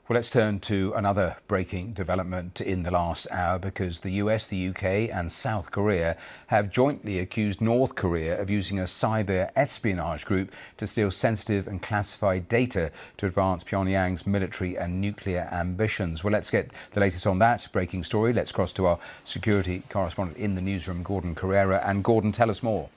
Well, let's turn to another breaking development in the last hour because the US, the UK and South Korea have jointly accused North Korea of using a cyber espionage group to steal sensitive and classified data to advance Pyongyang's military and nuclear ambitions. Well, let's get the latest on that breaking story. Let's cross to our security correspondent in the newsroom, Gordon Carrera. And Gordon, tell us more.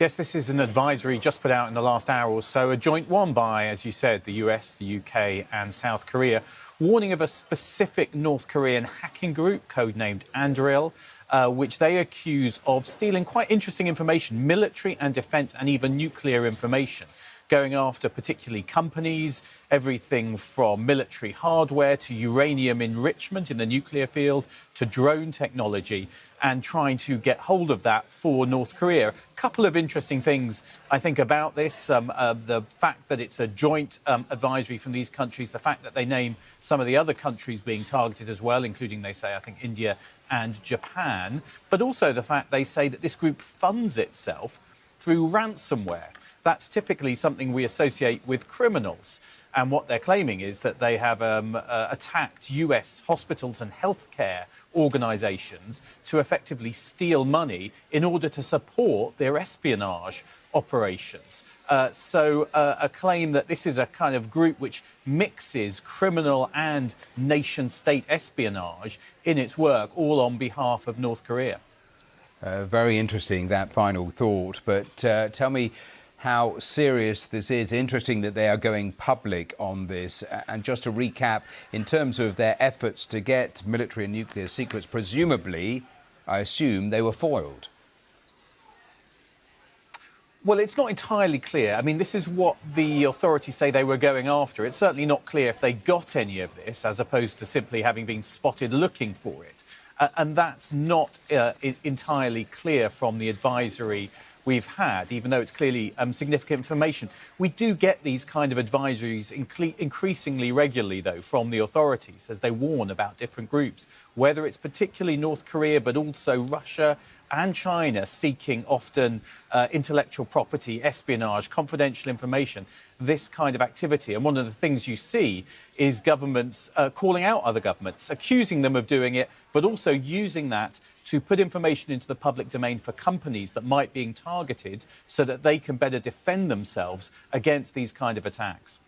Yes, this is an advisory just put out in the last hour or so, a joint one by, as you said, the US, the UK and South Korea, warning of a specific North Korean hacking group codenamed Andariel, which they accuse of stealing quite interesting information, military and defence and even nuclear information, going after particularly companies, everything from military hardware to uranium enrichment in the nuclear field to drone technology, and trying to get hold of that for North Korea. A couple of interesting things, I think, about this. The fact that it's a joint advisory from these countries, the fact that they name some of the other countries being targeted as well, including, they say, I think, India and Japan, but also the fact they say that this group funds itself through ransomware. That's typically something we associate with criminals. And what they're claiming is that they have attacked US hospitals and healthcare organisations to effectively steal money in order to support their espionage operations. So a claim that this is a kind of group which mixes criminal and nation-state espionage in its work, all on behalf of North Korea. Very interesting, that final thought. But tell me how serious this is. Interesting that they are going public on this. And just to recap, in terms of their efforts to get military and nuclear secrets, presumably, I assume they were foiled. Well, it's not entirely clear. I mean, this is what the authorities say they were going after. It's certainly not clear if they got any of this, as opposed to simply having been spotted looking for it. And that's not entirely clear from the advisory we've had, even though it's clearly significant information. We do get these kind of advisories increasingly regularly, though, from the authorities as they warn about different groups, whether it's particularly North Korea, but also Russia and China seeking often intellectual property, espionage, confidential information, this kind of activity. And one of the things you see is governments calling out other governments, accusing them of doing it, but also using that to put information into the public domain for companies that might be being targeted so that they can better defend themselves against these kind of attacks.